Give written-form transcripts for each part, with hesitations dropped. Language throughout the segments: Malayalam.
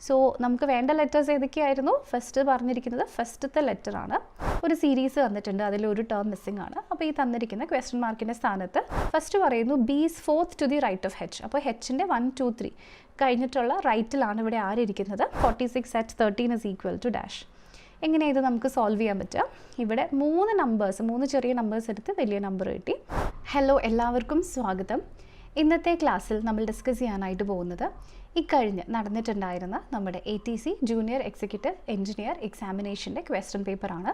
സോ നമുക്ക് വേണ്ട ലെറ്റേഴ്സ് ഏതൊക്കെയായിരുന്നു? ഫസ്റ്റ് പറഞ്ഞിരിക്കുന്നത് ഫസ്റ്റത്തെ ലെറ്റർ ആണ്. ഒരു സീരീസ് തന്നിട്ടുണ്ട്, അതിലൊരു ടേം മിസ്സിംഗ് ആണ്. അപ്പോൾ ഈ തന്നിരിക്കുന്ന ക്വസ്റ്റ്യൻ മാർക്കിൻ്റെ സ്ഥാനത്ത് ഫസ്റ്റ് പറയുന്നു B is fourth to the right of H. അപ്പോൾ ഹെച്ചിൻ്റെ 1 2 3 കഴിഞ്ഞിട്ടുള്ള റൈറ്റിലാണ് ഇവിടെ ആരിയിരിക്കുന്നത്? 46 at 13 is equal to dash. എങ്ങനെ ഇത് നമുക്ക് സോൾവ് ചെയ്യാൻ പറ്റുക? ഇവിടെ 3 ചെറിയ നമ്പേഴ്സ് എടുത്ത് വലിയ നമ്പർ കിട്ടി. ഹലോ, എല്ലാവർക്കും സ്വാഗതം. ഇന്നത്തെ ക്ലാസ്സിൽ നമ്മൾ ഡിസ്കസ് ചെയ്യാനായിട്ട് പോകുന്നത് ഇക്കഴിഞ്ഞ് നടന്നിട്ടുണ്ടായിരുന്ന നമ്മുടെ ATC ജൂനിയർ എക്സിക്യൂട്ടീവ് എഞ്ചിനീയർ എക്സാമിനേഷൻ്റെ ക്വസ്റ്റ്യൻ പേപ്പറാണ്.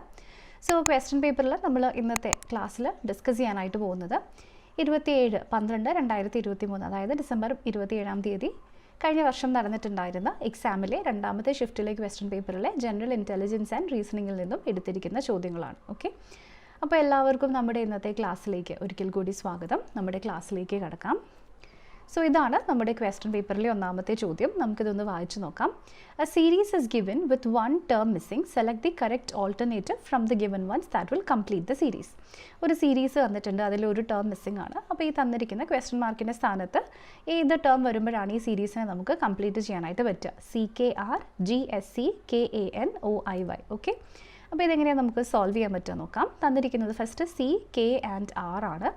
സോ ക്വസ്റ്റ്യൻ പേപ്പറിൽ നമ്മൾ ഇന്നത്തെ ക്ലാസ്സിൽ ഡിസ്കസ് ചെയ്യാനായിട്ട് പോകുന്നത് 27/12/2023, അതായത് ഡിസംബർ 27-ാം തീയതി കഴിഞ്ഞ വർഷം നടന്നിട്ടുണ്ടായിരുന്ന എക്സാമിലെ രണ്ടാമത്തെ ഷിഫ്റ്റിലെ ക്വസ്റ്റ്യൻ പേപ്പറിലെ ജനറൽ ഇൻ്റലിജൻസ് ആൻഡ് റീസണിങ്ങിൽ നിന്നും എടുത്തിരിക്കുന്ന ചോദ്യങ്ങളാണ്. ഓക്കെ, അപ്പോൾ എല്ലാവർക്കും നമ്മുടെ ഇന്നത്തെ ക്ലാസ്സിലേക്ക് ഒരിക്കൽ കൂടി സ്വാഗതം. നമ്മുടെ ക്ലാസ്സിലേക്ക് കടക്കാം. സോ ഇതാണ് നമ്മുടെ ക്വസ്റ്റ്യൻ പേപ്പറിലെ ഒന്നാമത്തെ ചോദ്യം. നമുക്കിതൊന്ന് വായിച്ചു നോക്കാം. A series is given with 1 term missing. Select the correct alternative from the given ones that will complete the series. ഒരു സീരീസ് തന്നിട്ടുണ്ട്, അതിലൊരു ടേം മിസ്സിംഗ് ആണ്. അപ്പോൾ ഈ തന്നിരിക്കുന്ന ക്വസ്റ്റ്യൻ മാർക്കിൻ്റെ സ്ഥാനത്ത് ഏത് ടേം വരുമ്പോഴാണ് ഈ സീരീസിനെ നമുക്ക് കംപ്ലീറ്റ് ചെയ്യാനായിട്ട് പറ്റുക? CKR GSC KANOIY. ഓക്കെ, അപ്പോൾ ഇതെങ്ങനെയാണ് നമുക്ക് സോൾവ് ചെയ്യാൻ പറ്റുക നോക്കാം. തന്നിരിക്കുന്നത് first C, K and R ആണ്.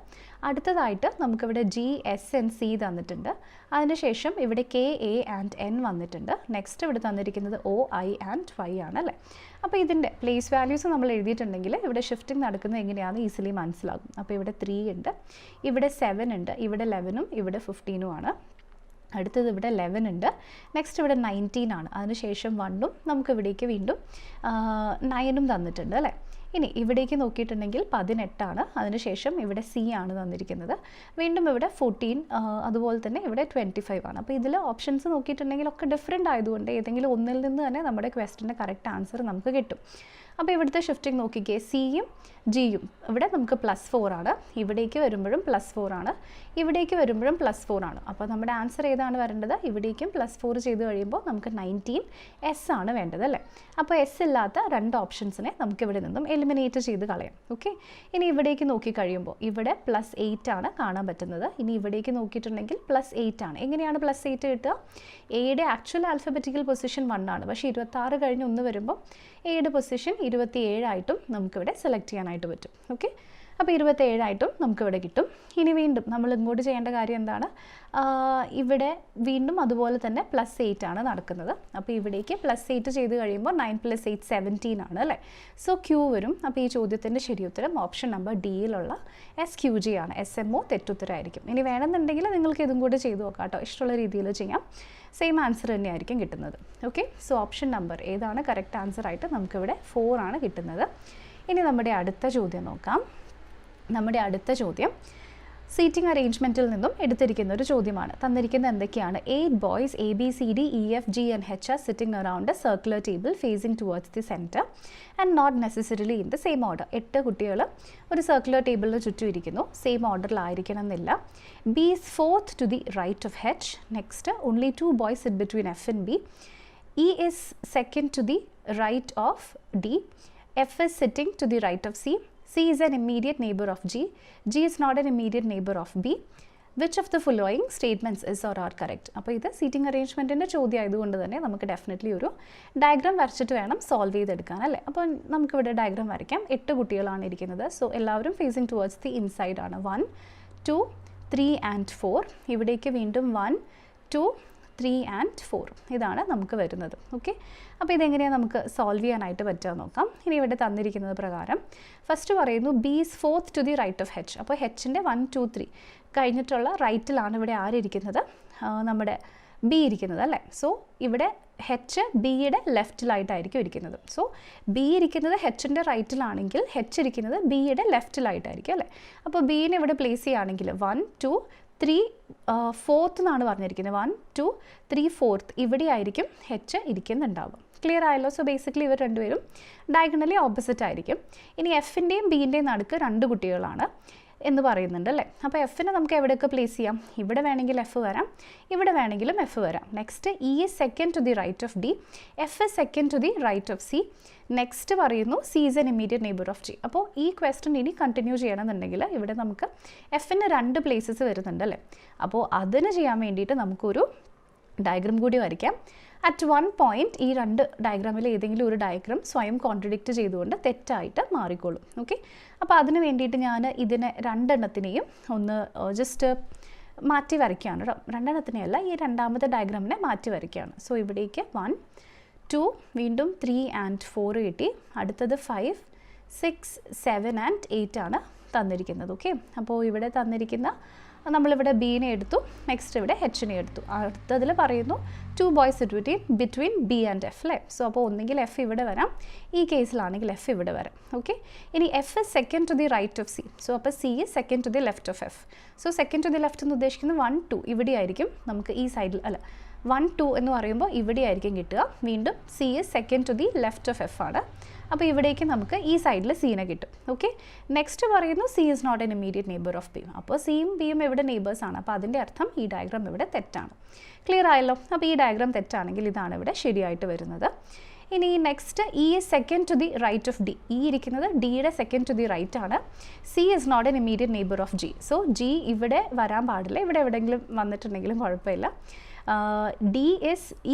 അടുത്തതായിട്ട് നമുക്കിവിടെ GSNC തന്നിട്ടുണ്ട്. അതിനുശേഷം ഇവിടെ KA and N വന്നിട്ടുണ്ട്. നെക്സ്റ്റ് ഇവിടെ തന്നിരിക്കുന്നത് OI and Y ആണ് അല്ലേ. അപ്പോൾ ഇതിൻ്റെ പ്ലേസ് വാല്യൂസ് നമ്മൾ എഴുതിയിട്ടുണ്ടെങ്കിൽ ഇവിടെ ഷിഫ്റ്റിംഗ് നടക്കുന്നത് എങ്ങനെയാണെന്ന് ഈസിലി മനസ്സിലാകും. അപ്പോൾ ഇവിടെ 3 ഉണ്ട്, ഇവിടെ 7 ഉണ്ട്, ഇവിടെ 11ഉം ഇവിടെ 15ഉം ആണ്. അടുത്തത് ഇവിടെ 11 ഉണ്ട്, നെക്സ്റ്റ് ഇവിടെ 19 ആണ്. അതിനുശേഷം 1ഉം നമുക്ക് ഇവിടേക്ക് വീണ്ടും 9ഉം തന്നിട്ടുണ്ട് അല്ലേ. ഇനി ഇവിടേക്ക് നോക്കിയിട്ടുണ്ടെങ്കിൽ 18 ആണ്. അതിനുശേഷം ഇവിടെ C ആണ് തന്നിരിക്കുന്നത്, വീണ്ടും ഇവിടെ 14, അതുപോലെ തന്നെ ഇവിടെ 25 ആണ്. അപ്പോൾ ഇതിൽ ഓപ്ഷൻസ് നോക്കിയിട്ടുണ്ടെങ്കിൽ ഒക്കെ ഡിഫറെൻ്റ് ആയതുകൊണ്ട് ഏതെങ്കിലും ഒന്നിൽ നിന്ന് തന്നെ നമ്മുടെ ക്വസ്റ്റിൻ്റെ കറക്റ്റ് ആൻസർ നമുക്ക് കിട്ടും. അപ്പോൾ ഇവിടുത്തെ ഷിഫ്റ്റിംഗ് നോക്കിക്കേ, Cയും Gയും ഇവിടെ നമുക്ക് +4 ആണ്, ഇവിടേക്ക് വരുമ്പോഴും +4 ആണ്, ഇവിടേക്ക് വരുമ്പോഴും +4 ആണ്. അപ്പോൾ നമ്മുടെ ആൻസർ ഏതാണ് വരേണ്ടത്? ഇവിടേക്കും +4 ചെയ്ത് കഴിയുമ്പോൾ നമുക്ക് 19S ആണ് വേണ്ടത് അല്ലേ. അപ്പോൾ S ഇല്ലാത്ത 2 ഓപ്ഷൻസിനെ നമുക്ക് ഇവിടെ നിന്നും എലിമിനേറ്റ് ചെയ്ത് കളയാം. ഓക്കെ, ഇനി ഇവിടേക്ക് നോക്കിക്കഴിയുമ്പോൾ ഇവിടെ +8 ആണ് കാണാൻ പറ്റുന്നത്. ഇനി ഇവിടേക്ക് നോക്കിയിട്ടുണ്ടെങ്കിൽ +8 ആണ്. എങ്ങനെയാണ് +8 കിട്ടുക? എയുടെ ആക്ച്വൽ ആൽഫബറ്റിക്കൽ പൊസിഷൻ 1 ആണ്, പക്ഷേ 26 കഴിഞ്ഞ് 1 വരുമ്പോൾ എയുടെ പൊസിഷൻ 27 ആയിട്ടും നമുക്കിവിടെ സെലക്ട് ചെയ്യാനായിട്ട് പറ്റും. ഓക്കെ, അപ്പോൾ 27 ആയിട്ടും നമുക്കിവിടെ കിട്ടും. ഇനി വീണ്ടും നമ്മൾ ഇങ്ങോട്ട് ചെയ്യേണ്ട കാര്യം എന്താണ്? ഇവിടെ വീണ്ടും അതുപോലെ തന്നെ +8 ആണ് നടക്കുന്നത്. അപ്പോൾ ഇവിടേക്ക് +8 ചെയ്ത് കഴിയുമ്പോൾ 9 + 8 17 ആണ് അല്ലേ. സോ Q വരും. അപ്പോൾ ഈ ചോദ്യത്തിൻ്റെ ശരിയുത്തരം ഓപ്ഷൻ നമ്പർ ഡിയിലുള്ള SQG ആണ്. SMO തെറ്റുത്തരമായിരിക്കും. ഇനി വേണമെന്നുണ്ടെങ്കിൽ നിങ്ങൾക്ക് ഇതും കൂടെ ചെയ്ത് നോക്കാം കേട്ടോ, ഇഷ്ടമുള്ള രീതിയിൽ ചെയ്യാം. സെയിം ആൻസർ തന്നെയായിരിക്കും കിട്ടുന്നത്. ഓക്കെ, സോ ഓപ്ഷൻ നമ്പർ ഏതാണ് കറക്റ്റ് ആൻസർ ആയിട്ട് നമുക്കിവിടെ 4 ആണ് കിട്ടുന്നത്. ഇനി നമ്മുടെ അടുത്ത ചോദ്യം നോക്കാം. നമ്മുടെ അടുത്ത ചോദ്യം സീറ്റിംഗ് അറേഞ്ച്മെൻറ്റിൽ നിന്നും എടുത്തിരിക്കുന്ന ഒരു ചോദ്യമാണ്. തന്നിരിക്കുന്നത് എന്തൊക്കെയാണ്? 8 boys ABCDEFGH are sitting around a circular table facing towards the center and not necessarily in the same order. 8 കുട്ടികൾ ഒരു സർക്കുലർ ടേബിളിന് ചുറ്റും ഇരിക്കുന്നു, സെയിം ഓർഡറിലായിരിക്കണം എന്നില്ല. B is fourth to the right of H. Next, only 2 boys sit between F and B. E is second to the right of D. F is sitting to the right of C. C is an immediate neighbor of G. G is not an immediate neighbor of B. Which of the following statements is or are correct? അപ്പോൾ ഇത് സീറ്റിംഗ് അറേഞ്ച്മെൻറ്റിൻ്റെ ചോദ്യം ആയതുകൊണ്ട് തന്നെ നമുക്ക് ഡെഫിനറ്റ്ലി ഒരു ഡയഗ്രാം വരച്ചിട്ട് വേണം സോൾവ് ചെയ്തെടുക്കാൻ അല്ലേ. അപ്പോൾ നമുക്കിവിടെ ഡയഗ്രാം വരയ്ക്കാം. 8 കുട്ടികളാണ് ഇരിക്കുന്നത്. സോ എല്ലാവരും ഫേസിങ് ടുവേർഡ്സ് ദി ഇൻസൈഡ് ആണ്. 1 2 3 and 4. ഇവിടേക്ക് വീണ്ടും 1 2 3 and 4 ഇതാണ് നമുക്ക് വരുന്നത്. ഓക്കെ, അപ്പോൾ ഇതെങ്ങനെയാണ് നമുക്ക് സോൾവ് ചെയ്യാനായിട്ട് പറ്റുക നോക്കാം. ഇനി ഇവിടെ തന്നിരിക്കുന്നത് പ്രകാരം ഫസ്റ്റ് പറയുന്നു B is fourth to the right of H. അപ്പോൾ Hൻ്റെ 1 2 3 കഴിഞ്ഞിട്ടുള്ള റൈറ്റിലാണ് ഇവിടെ ആരിയിരിക്കുന്നത്? നമ്മുടെ B ഇരിക്കുന്നത് അല്ലേ. സോ ഇവിടെ H Bയുടെ ലെഫ്റ്റിലായിട്ടായിരിക്കും ഇരിക്കുന്നത്. സോ B ഇരിക്കുന്നത് Hൻ്റെ റൈറ്റിലാണെങ്കിൽ H ഇരിക്കുന്നത് Bയുടെ ലെഫ്റ്റിലായിട്ടായിരിക്കും അല്ലേ. അപ്പോൾ Bനെ ഇവിടെ പ്ലേസ് ചെയ്യുകയാണെങ്കിൽ 1 2 3 4th എന്നാണ് പറഞ്ഞിരിക്കുന്നത്. 1 2 3 4th ഇവിടെ ആയിരിക്കും H ഇരിക്കുന്നുണ്ടാവുക. ക്ലിയർ ആയല്ലോ. സോ ബേസിക്കലി ഇവർ രണ്ടുപേരും ഡയഗണലി ഓപ്പോസിറ്റ് ആയിരിക്കും. ഇനി Fൻ്റെയും Bൻ്റെയും നടുക്ക് 2 കുട്ടികളാണ് എന്ന് പറയുന്നുണ്ട് അല്ലേ. അപ്പോൾ Fനെ നമുക്ക് എവിടെയൊക്കെ പ്ലേസ് ചെയ്യാം? ഇവിടെ വേണമെങ്കിൽ F വരാം, ഇവിടെ വേണമെങ്കിലും F വരാം. Next E is second to the right of D. F is second to the right of C. Next പറയുന്നു C is an immediate neighbor of G. അപ്പോൾ ഈ ക്വസ്റ്റ്യൻ ഇനി കണ്ടിന്യൂ ചെയ്യണമെന്നുണ്ടെങ്കിൽ ഇവിടെ നമുക്ക് Fന് 2 പ്ലേസസ് വരുന്നുണ്ട് അല്ലേ. അപ്പോൾ അതിന് ചെയ്യാൻ വേണ്ടിയിട്ട് നമുക്കൊരു ഡയഗ്രാം കൂടി വരയ്ക്കാം. അറ്റ് വൺ പോയിൻറ്റ് ഈ രണ്ട് ഡയഗ്രാമിൽ ഏതെങ്കിലും ഒരു ഡയഗ്രാം സ്വയം കോൺട്രഡിക്റ്റ് ചെയ്തുകൊണ്ട് തെറ്റായിട്ട് മാറിക്കോളും. ഓക്കെ, അപ്പോൾ അതിന് വേണ്ടിയിട്ട് ഞാൻ ഇതിനെ രണ്ടെണ്ണത്തിനെയും ഒന്ന് ജസ്റ്റ് മാറ്റി വരയ്ക്കുകയാണ് കേട്ടോ. രണ്ടെണ്ണത്തിനെയല്ല, ഈ രണ്ടാമത്തെ ഡയഗ്രാമിനെ മാറ്റി വരയ്ക്കുകയാണ്. സോ ഇവിടേക്ക് 1 2 വീണ്ടും 3 and 4 കിട്ടി. അടുത്തത് 5 6 7 and 8 ആണ് തന്നിരിക്കുന്നത്. ഓക്കെ, അപ്പോൾ ഇവിടെ തന്നിരിക്കുന്ന നമ്മളിവിടെ ബീനെ എടുത്തു, നെക്സ്റ്റ് ഇവിടെ എച്ചിനെ എടുത്തു. അടുത്തതിൽ പറയുന്നു 2 boys between B and F അല്ലേ. സോ അപ്പോൾ ഒന്നെങ്കിൽ എഫ് ഇവിടെ വരാം, ഈ കേസിലാണെങ്കിൽ എഫ് ഇവിടെ വരാം. ഓക്കെ, ഇനി F is second to the right of C. So അപ്പോൾ C is second to the left of F. So second to the left എന്ന് ഉദ്ദേശിക്കുന്നത് 1 2 ഇവിടെ ആയിരിക്കും നമുക്ക് ഈ സൈഡിൽ, അല്ല 1 2 എന്ന് പറയുമ്പോൾ ഇവിടെ ആയിരിക്കും കിട്ടുക. വീണ്ടും C is second to the left of F ആണ്. അപ്പോൾ ഇവിടേക്ക് നമുക്ക് ഈ സൈഡിൽ സീനെ കിട്ടും. ഓക്കെ, നെക്സ്റ്റ് പറയുന്നു C is not an immediate neighbour of B. അപ്പോൾ സിയും ബിയും ഇവിടെ നെയ്ബേഴ്സാണ്. അപ്പോൾ അതിൻ്റെ അർത്ഥം ഈ ഡയഗ്രാം ഇവിടെ തെറ്റാണ്. ക്ലിയർ ആയല്ലോ. അപ്പോൾ ഈ ഡയഗ്രാം തെറ്റാണെങ്കിൽ ഇതാണ് ഇവിടെ ശരിയായിട്ട് വരുന്നത്. ഇനി next E is second to the right of D. ഈ ഇരിക്കുന്നത് ഡിയുടെ സെക്കൻഡ് ടു ദി റൈറ്റ് ആണ്. C is not an immediate neighbour of G. So G ഇവിടെ വരാൻ പാടില്ല, ഇവിടെ എവിടെയെങ്കിലും വന്നിട്ടുണ്ടെങ്കിലും കുഴപ്പമില്ല.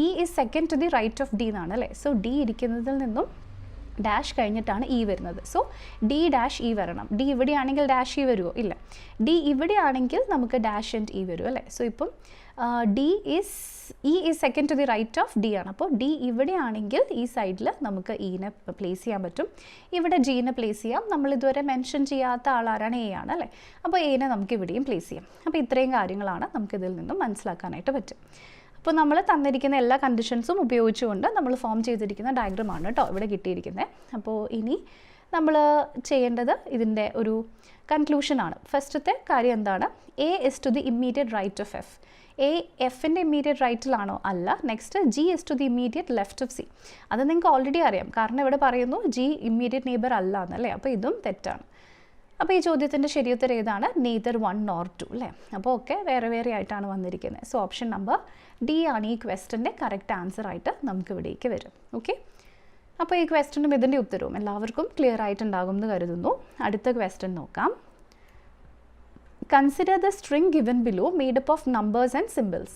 E is second to the right of D എന്നാണ് അല്ലേ. സോ ഡി ഇരിക്കുന്നതിൽ നിന്നും ഡാഷ് കഴിഞ്ഞിട്ടാണ് ഇ വരുന്നത്. സോ ഡി ഡാഷ് ഇ വരണം. ഡി ഇവിടെയാണെങ്കിൽ ഡാഷ് ഇ വരുമോ? ഇല്ല. ഡി ഇവിടെയാണെങ്കിൽ നമുക്ക് ഡാഷ് ആൻഡ് ഇ വരും അല്ലേ. സോ ഇപ്പം E is second to the right of D ആണ്. അപ്പോൾ ഡി ഇവിടെയാണെങ്കിൽ ഈ സൈഡിൽ നമുക്ക് ഇനെ പ്ലേസ് ചെയ്യാൻ പറ്റും, ഇവിടെ ജീനെ പ്ലേസ് ചെയ്യാം. നമ്മൾ ഇതുവരെ മെൻഷൻ ചെയ്യാത്ത ആളാരാണ്? എ ആണ് അല്ലേ. അപ്പോൾ എനെ നമുക്ക് ഇവിടെയും പ്ലേസ് ചെയ്യാം. അപ്പോൾ ഇത്രയും കാര്യങ്ങളാണ് നമുക്കിതിൽ നിന്നും മനസ്സിലാക്കാനായിട്ട് പറ്റും. അപ്പോൾ നമ്മൾ തന്നിരിക്കുന്ന എല്ലാ കണ്ടീഷൻസും ഉപയോഗിച്ചുകൊണ്ട് നമ്മൾ ഫോം ചെയ്തിരിക്കുന്ന ഡയഗ്രമാണ് കേട്ടോ ഇവിടെ കിട്ടിയിരിക്കുന്നത്. അപ്പോൾ ഇനി നമ്മൾ ചെയ്യേണ്ടത് ഇതിൻ്റെ ഒരു കൺക്ലൂഷനാണ്. ഫസ്റ്റത്തെ കാര്യം എന്താണ്? A is to the immediate right of F. A എഫിൻ്റെ ഇമ്മീഡിയറ്റ് റൈറ്റിലാണോ? അല്ല. Next G is to the immediate left of C. അത് നിങ്ങൾക്ക് ഓൾറെഡി അറിയാം, കാരണം ഇവിടെ പറയുന്നു ജി ഇമ്മീഡിയറ്റ് നെയ്ബർ അല്ല എന്നല്ലേ. അപ്പോൾ ഇതും തെറ്റാണ്. അപ്പോൾ ഈ ചോദ്യത്തിൻ്റെ ശരിയുത്തരം ഏതാണ്? നെയ്തർ 1 nor 2 അല്ലേ. അപ്പോൾ ഒക്കെ വേറെ വേറെ ആയിട്ടാണ് വന്നിരിക്കുന്നത്. സോ ഓപ്ഷൻ നമ്പർ ഡി ആണ് ഈ ക്വസ്റ്റൻ്റെ കറക്റ്റ് ആൻസർ ആയിട്ട് നമുക്ക് ഇവിടേക്ക് വരും. ഓക്കെ, അപ്പോൾ ഈ ക്വസ്റ്റനും ഇതിൻ്റെ ഉത്തരവും എല്ലാവർക്കും ക്ലിയർ ആയിട്ടുണ്ടാകും എന്ന് കരുതുന്നു. അടുത്ത ക്വസ്റ്റൻ നോക്കാം. Consider the string given below made up of numbers and symbols.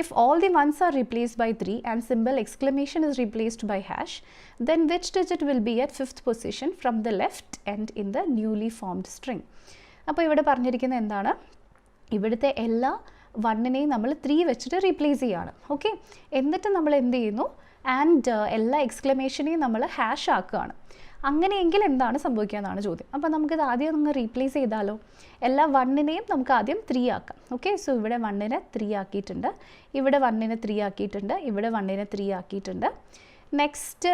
If all the ones are replaced by 3 and symbol exclamation is replaced by hash, then which digit will be at 5th position from the left end in the newly formed string? അപ്പോൾ ഇവിടെ പറഞ്ഞിരിക്കുന്നത് എന്താണ്? ഇവിടുത്തെ എല്ലാ 1നെയും നമ്മൾ 3 വെച്ചിട്ട് റീപ്ലേസ് ചെയ്യുകയാണ്. ഓക്കെ, എന്നിട്ട് നമ്മൾ എന്ത് ചെയ്യുന്നു? ആൻഡ് എല്ലാ എക്സ്ക്ലമേഷനെയും നമ്മൾ ഹാഷ് ആക്കുകയാണ്. അങ്ങനെയെങ്കിൽ എന്താണ് സംഭവിക്കുക എന്നാണ് ചോദ്യം. അപ്പോൾ നമുക്കിത് ആദ്യം ഒന്ന് റീപ്ലേസ് ചെയ്താലോ? എല്ലാ 1നെയും നമുക്ക് ആദ്യം 3 ആക്കാം. ഓക്കെ, സോ ഇവിടെ 1നെ 3 ആക്കിയിട്ടുണ്ട്, ഇവിടെ 1നെ 3 ആക്കിയിട്ടുണ്ട്, ഇവിടെ 1നെ 3 ആക്കിയിട്ടുണ്ട്. നെക്സ്റ്റ്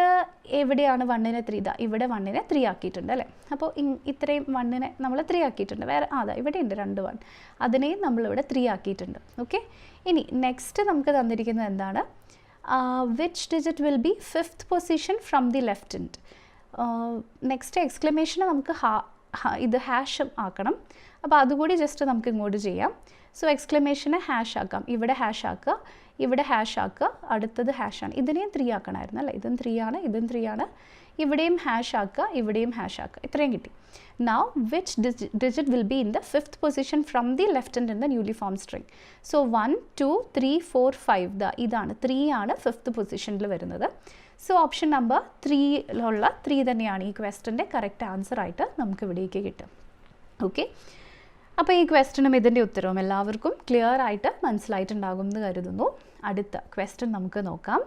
എവിടെയാണ് 1നെ 3? ഇതാ ഇവിടെ 1നെ 3 ആക്കിയിട്ടുണ്ട് അല്ലേ. അപ്പോൾ ഇത്രയും 1നെ നമ്മൾ 3 ആക്കിയിട്ടുണ്ട്. വേറെ അതാ ഇവിടെ ഉണ്ട് 2 1, അതിനെയും നമ്മളിവിടെ 3 ആക്കിയിട്ടുണ്ട്. ഓക്കെ, ഇനി നെക്സ്റ്റ് നമുക്ക് തന്നിരിക്കുന്നത് എന്താണ്? Which digit will be 5th position from the left end. Next exclamation നമുക്ക് ഇത് ഹാഷ് ആക്കണം. അപ്പോൾ അതുകൂടി ജസ്റ്റ് നമുക്ക് ഇങ്ങോട്ട് ചെയ്യാം. സോ എക്സ്ക്ലമേഷനെ ഹാഷ് ആക്കാം. ഇവിടെ ഹാഷ് ആക്കുക, ഇവിടെ ഹാഷ് ആക്കുക, അടുത്തത് ഹാഷാണ്. ഇതിനെയും 3 ആക്കണമായിരുന്നു അല്ലേ. ഇതും 3 ആണ്, ഇതും 3 ആണ്. ഇവിടെയും ഹാഷ് ആക്കുക, ഇവിടെയും ഹാഷ് ആക്കുക. ഇത്രയും കിട്ടി. Now which digit will be in the 5th position from the left end in the newly formed string? So 1 2 3 4 5 ഇതാണ് 3 ആണ് 5th പൊസിഷനിൽ വരുന്നത്. സോ ഓപ്ഷൻ നമ്പർ 3ലുള്ള 3 തന്നെയാണ് ഈ ക്വസ്റ്റൻ്റെ കറക്റ്റ് ആൻസർ ആയിട്ട് നമുക്ക് ഇവിടേക്ക് കിട്ടും. ഓക്കെ, അപ്പോൾ ഈ ക്വസ്റ്റനും ഇതിൻ്റെ ഉത്തരവും എല്ലാവർക്കും ക്ലിയർ ആയിട്ട് മനസ്സിലായിട്ടുണ്ടാകും എന്ന് കരുതുന്നു. അടുത്ത ക്വസ്റ്റൻ നമുക്ക് നോക്കാം.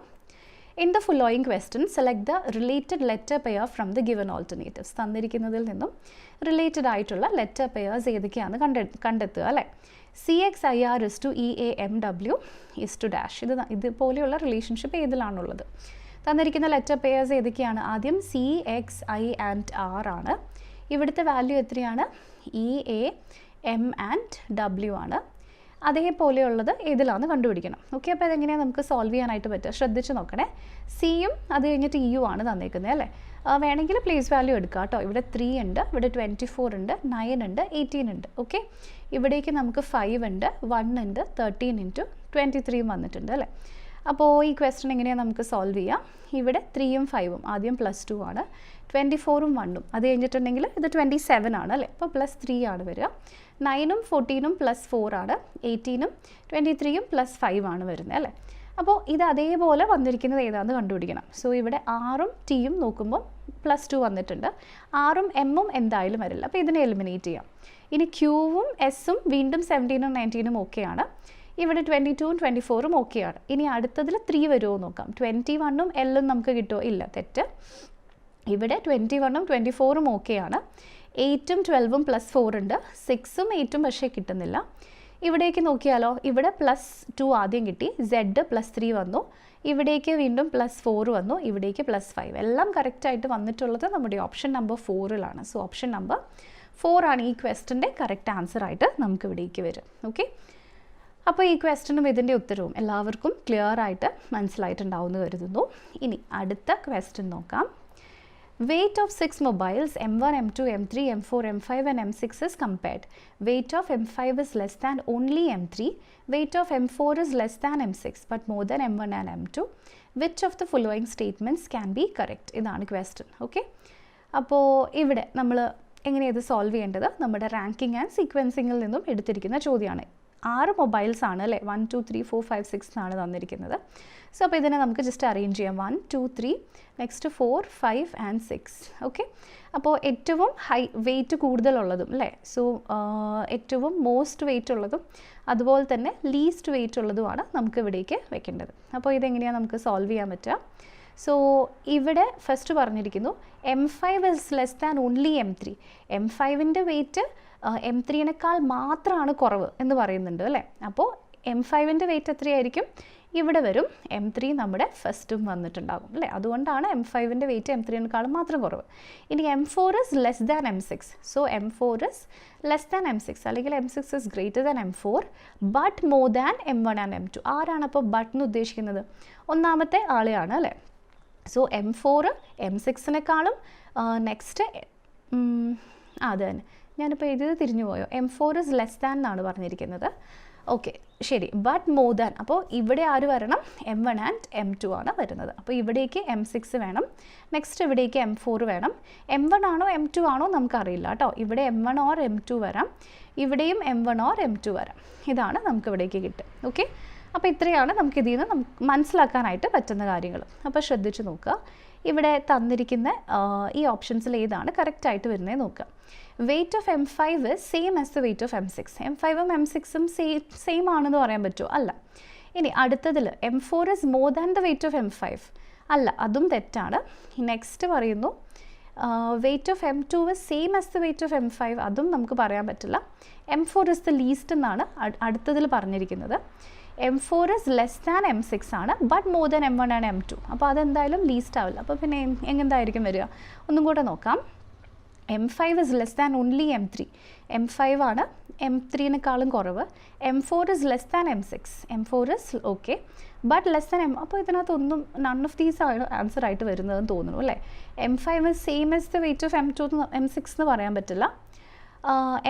In the following question, select the related letter pair from the given alternatives. തന്നിരിക്കുന്നതിൽ നിന്നും റിലേറ്റഡ് ആയിട്ടുള്ള ലെറ്റർ പെയേഴ്സ് ഏതൊക്കെയാണ് കണ്ടെത്തുക അല്ലേ. CXIR is to EAMW is to dash. ഇതുപോലെയുള്ള റിലേഷൻഷിപ്പ് ഏതിലാണുള്ളത്? തന്നിരിക്കുന്ന ലെറ്റർ പെയേഴ്സ് ഏതൊക്കെയാണ്? ആദ്യം CXI and R ആണ്. ഇവിടുത്തെ വാല്യൂ എത്രയാണ്? EAM and W ആണ്. അതേപോലെയുള്ളത് ഏതിലാണെന്ന് കണ്ടുപിടിക്കണം. ഓക്കെ, അപ്പോൾ അതെങ്ങനെയാണ് നമുക്ക് സോൾവ് ചെയ്യാനായിട്ട് പറ്റുക? ശ്രദ്ധിച്ച് നോക്കണേ. സിയും അത് കഴിഞ്ഞിട്ട് ഇയു ആണ് തന്നേക്കുന്നത് അല്ലേ. വേണമെങ്കിൽ പ്ലേസ് വാല്യൂ എടുക്കുക കേട്ടോ. ഇവിടെ 3 ഉണ്ട്, ഇവിടെ 24 ഉണ്ട്, 9 ഉണ്ട്, 18 ഉണ്ട്. ഓക്കെ, ഇവിടേക്ക് നമുക്ക് 5 ഉണ്ട്, 1 ഉണ്ട്, 13 × 23 വന്നിട്ടുണ്ട് അല്ലേ. അപ്പോൾ ഈ ക്വസ്റ്റൻ എങ്ങനെയാണ് നമുക്ക് സോൾവ് ചെയ്യാം? ഇവിടെ 3ഉം 5ഉം ആദ്യം +2 ആണ്, 24ഉം 1ഉം അത് കഴിഞ്ഞിട്ടുണ്ടെങ്കിൽ ഇത് 27 ആണ് അല്ലേ. അപ്പോൾ +3 ആണ് വരിക. 9ഉം 14ഉം +4 ആണ്, 18ഉം 23ഉം +5 ആണ് വരുന്നത് അല്ലേ. അപ്പോൾ ഇത് അതേപോലെ വന്നിരിക്കുന്നത് ഏതാണെന്ന് കണ്ടുപിടിക്കണം. സോ ഇവിടെ ആറും ടിയും നോക്കുമ്പോൾ +2 വന്നിട്ടുണ്ട്. ആറും എമ്മും എന്തായാലും വരില്ല. അപ്പോൾ ഇതിനെ എലിമിനേറ്റ് ചെയ്യാം. ഇനി ക്യൂവും എസ്സും വീണ്ടും 17ഉം 19ഉം ഓക്കെയാണ്. ഇവിടെ 22ഉം 24ഉം ഓക്കെയാണ്. ഇനി അടുത്തതിൽ 3 വരുമോ നോക്കാം. 21ഉം എല്ലും നമുക്ക് കിട്ടുമോ? ഇല്ല, തെറ്റ്. ഇവിടെ 21ഉം 24ഉം ഓക്കെയാണ്. 8ഉം 12ഉം +4 ഉണ്ട്. 6ഉം 8ഉം പക്ഷേ കിട്ടുന്നില്ല. ഇവിടേക്ക് നോക്കിയാലോ, ഇവിടെ +2 ആദ്യം കിട്ടി, Z +3 വന്നു, ഇവിടേക്ക് വീണ്ടും +4 വന്നു, ഇവിടേക്ക് +5. എല്ലാം കറക്റ്റായിട്ട് വന്നിട്ടുള്ളത് നമ്മുടെ ഓപ്ഷൻ നമ്പർ 4ലാണ്. സോ ഓപ്ഷൻ നമ്പർ 4 ആണ് ഈ ക്വസ്റ്റൻ്റെ കറക്റ്റ് ആൻസറായിട്ട് നമുക്ക് ഇവിടേക്ക് വരും. ഓക്കെ, അപ്പോൾ ഈ ക്വസ്റ്റനും ഇതിൻ്റെ ഉത്തരവും എല്ലാവർക്കും ക്ലിയർ ആയിട്ട് മനസ്സിലായിട്ടുണ്ടാവുമെന്ന് കരുതുന്നു. ഇനി അടുത്ത ക്വസ്റ്റൻ നോക്കാം. Weight of 6 mobiles M1, M2, M3, M4, M5 and M6 is compared. Weight of M5 is less than only M3. Weight of M4 is less than M6 but more than M1 and M2. Which of the following statements can be correct? ഇതാണ് ക്വസ്റ്റൻ. ഓക്കെ, അപ്പോൾ ഇവിടെ നമ്മൾ എങ്ങനെയത് സോൾവ് ചെയ്യേണ്ടത്? നമ്മുടെ റാങ്കിങ് ആൻഡ് സീക്വൻസിങ്ങിൽ നിന്നും എടുത്തിരിക്കുന്ന ചോദ്യമാണ്. 6 മൊബൈൽസ് ആണ് അല്ലേ, 1 2 3 4 5 6 എന്നാണ് തന്നിരിക്കുന്നത്. സോ അപ്പോൾ ഇതിനെ നമുക്ക് ജസ്റ്റ് അറേഞ്ച് ചെയ്യാം. 1 2 3 നെക്സ്റ്റ് 4 5 ആൻഡ് 6. ഓക്കെ, അപ്പോൾ ഏറ്റവും വെയിറ്റ് കൂടുതലുള്ളതും അല്ലേ, സോ ഏറ്റവും മോസ്റ്റ് വെയിറ്റ് ഉള്ളതും അതുപോലെ തന്നെ ലീസ്റ്റ് വെയിറ്റ് ഉള്ളതുമാണ് നമുക്ക് ഇവിടേക്ക് വെക്കേണ്ടത്. അപ്പോൾ ഇതെങ്ങനെയാണ് നമുക്ക് സോൾവ് ചെയ്യാൻ പറ്റുക? സോ ഇവിടെ ഫസ്റ്റ് പറഞ്ഞിരിക്കുന്നു M5 is less than only M3. M5ൻ്റെ വെയിറ്റ് M3യേക്കാൾ മാത്രമാണ് കുറവ് എന്ന് പറയുന്നുണ്ട് അല്ലേ. അപ്പോൾ M5ൻ്റെ വെയിറ്റ് എത്രയായിരിക്കും? ഇവിടെ വരും M3 നമ്മുടെ ഫസ്റ്റും വന്നിട്ടുണ്ടാകും അല്ലേ. അതുകൊണ്ടാണ് M5ൻ്റെ വെയിറ്റ് M3യേക്കാൾ മാത്രം കുറവ്. ഇനി M4 is less than M6. So M4 is less than M6 അല്ലെങ്കിൽ M6 is greater than M4 but more than M1 and M2. ആരാണ് അപ്പോൾ ബട്ട് എന്ന് ഉദ്ദേശിക്കുന്നത്? ഒന്നാമത്തെ ആളെയാണ് അല്ലേ. സോ M4 M6നെക്കാളും നെക്സ്റ്റ് അത് തന്നെ ഞാനിപ്പോൾ എഴുതിയത് തിരിഞ്ഞു പോയോ? M4 ഇസ് ലെസ് ദാൻ എന്നാണ് പറഞ്ഞിരിക്കുന്നത്. ഓക്കെ ശരി, ബട്ട് മോർ ദാൻ. അപ്പോൾ ഇവിടെ ആര് വരണം? M1 ആൻഡ് M2 ആണ് വരുന്നത്. അപ്പോൾ ഇവിടേക്ക് M6 വേണം, നെക്സ്റ്റ് ഇവിടേക്ക് M4 വേണം. M1 ആണോ M2 ആണോ നമുക്കറിയില്ല കേട്ടോ. ഇവിടെ M1 ഓർ M2 വരാം, ഇവിടെയും M1 ഓർ M2 വരാം. ഇതാണ് നമുക്ക് ഇവിടേക്ക് കിട്ടുക. ഓക്കെ, അപ്പോൾ ഇത്രയാണ് നമുക്ക് ഇതിൽ നിന്ന് മനസ്സിലാക്കാനായിട്ട് പറ്റുന്ന കാര്യങ്ങൾ. അപ്പോൾ ശ്രദ്ധിച്ച് നോക്കുക. ഇവിടെ തന്നിരിക്കുന്ന ഈ ഓപ്ഷൻസിൽ ഏതാണ് കറക്റ്റായിട്ട് വരുന്നത് നോക്കുക. Weight of M5 is same as the weight of M6. M5ഉം M6ഉം സെയിം ആണെന്ന് പറയാൻ പറ്റുമോ? അല്ല. ഇനി അടുത്തതിൽ M4 is more than the weight of M5. അല്ല, അതും തെറ്റാണ്. നെക്സ്റ്റ് പറയുന്നു weight of M2 is same as the weight of M5. അതും നമുക്ക് പറയാൻ പറ്റില്ല. M4 ഇസ് ദ ലീസ്റ്റ് എന്നാണ് അടുത്തതിൽ പറഞ്ഞിരിക്കുന്നത്. M4 is less than M6 ആണ് but more than M1 and M2. അപ്പോൾ അതെന്തായാലും ലീസ്റ്റ് ആവില്ല. അപ്പോൾ പിന്നെ എങ്ങനെന്തായിരിക്കും വരിക? ഒന്നും കൂടെ നോക്കാം. M5 is less than only M3. M5 ആണ് M3നെക്കാളും കുറവ്. M4 is less than M6. M4 is okay but less than അപ്പോൾ ഇതിനകത്തൊന്നും നൺ ഓഫ് ദീസ് ആണ് ആൻസർ ആയിട്ട് വരുന്നതെന്ന് തോന്നുന്നു അല്ലേ. M5 is same as the weight of M2 M6 എന്ന് പറയാൻ പറ്റില്ല.